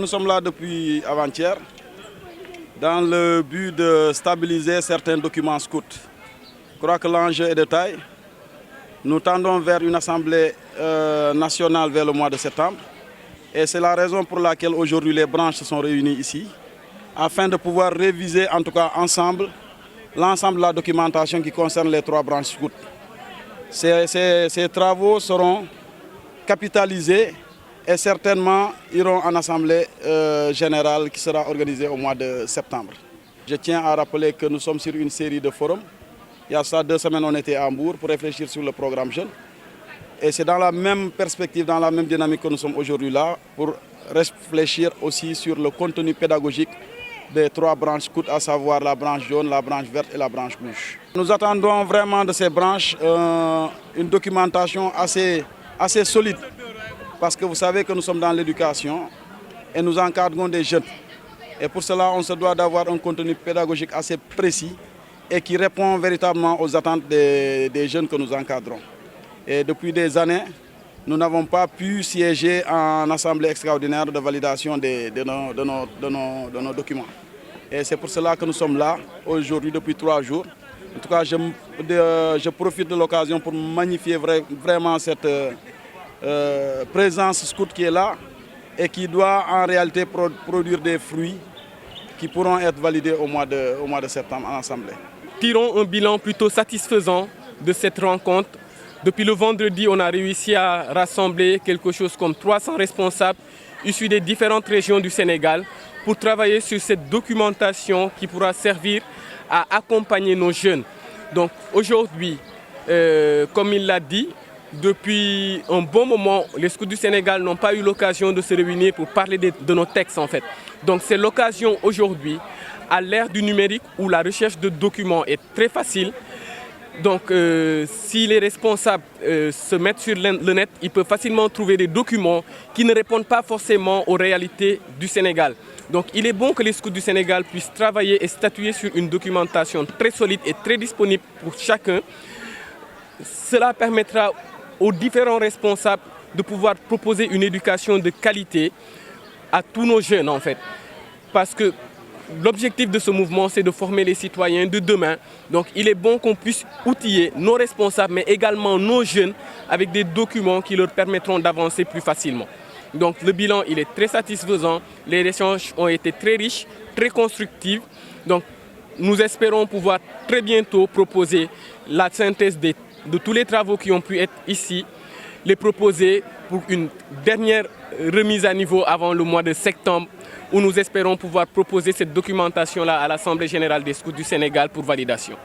Nous sommes là depuis avant-hier dans le but de stabiliser certains documents scouts. Je crois que l'enjeu est de taille. Nous tendons vers une assemblée nationale vers le mois de septembre. Et c'est la raison pour laquelle aujourd'hui les branches se sont réunies ici, afin de pouvoir réviser en tout cas ensemble l'ensemble de la documentation qui concerne les 3 branches scouts. Ces travaux seront capitalisés et certainement iront en assemblée générale qui sera organisée au mois de septembre. Je tiens à rappeler que nous sommes sur une série de forums. Il y a ça 2 semaines, on était à Hambourg pour réfléchir sur le programme Jeunes. Et c'est dans la même perspective, dans la même dynamique que nous sommes aujourd'hui là pour réfléchir aussi sur le contenu pédagogique des 3 branches scouts, à savoir la branche jaune, la branche verte et la branche rouge. Nous attendons vraiment de ces branches une documentation assez solide. Parce que vous savez que nous sommes dans l'éducation et nous encadrons des jeunes. Et pour cela, on se doit d'avoir un contenu pédagogique assez précis et qui répond véritablement aux attentes des jeunes que nous encadrons. Et depuis des années, nous n'avons pas pu siéger en assemblée extraordinaire de validation de nos documents. Et c'est pour cela que nous sommes là aujourd'hui depuis 3 jours. En tout cas, je profite de l'occasion pour magnifier vraiment cette présence scout qui est là et qui doit en réalité produire des fruits qui pourront être validés au mois de septembre en assemblée. Tirons un bilan plutôt satisfaisant de cette rencontre. Depuis le vendredi, on a réussi à rassembler quelque chose comme 300 responsables issus des différentes régions du Sénégal pour travailler sur cette documentation qui pourra servir à accompagner nos jeunes. Donc aujourd'hui, comme il l'a dit, depuis un bon moment, les scouts du Sénégal n'ont pas eu l'occasion de se réunir pour parler de nos textes en fait. Donc c'est l'occasion aujourd'hui, à l'ère du numérique où la recherche de documents est très facile. Donc si les responsables se mettent sur le net, ils peuvent facilement trouver des documents qui ne répondent pas forcément aux réalités du Sénégal. Donc il est bon que les scouts du Sénégal puissent travailler et statuer sur une documentation très solide et très disponible pour chacun. Cela permettra aux différents responsables de pouvoir proposer une éducation de qualité à tous nos jeunes en fait. Parce que l'objectif de ce mouvement, c'est de former les citoyens de demain. Donc il est bon qu'on puisse outiller nos responsables, mais également nos jeunes avec des documents qui leur permettront d'avancer plus facilement. Donc le bilan, il est très satisfaisant. Les échanges ont été très riches, très constructifs. Donc nous espérons pouvoir très bientôt proposer la synthèse de tous les travaux qui ont pu être ici, les proposer pour une dernière remise à niveau avant le mois de septembre, où nous espérons pouvoir proposer cette documentation-là à l'Assemblée générale des scouts du Sénégal pour validation.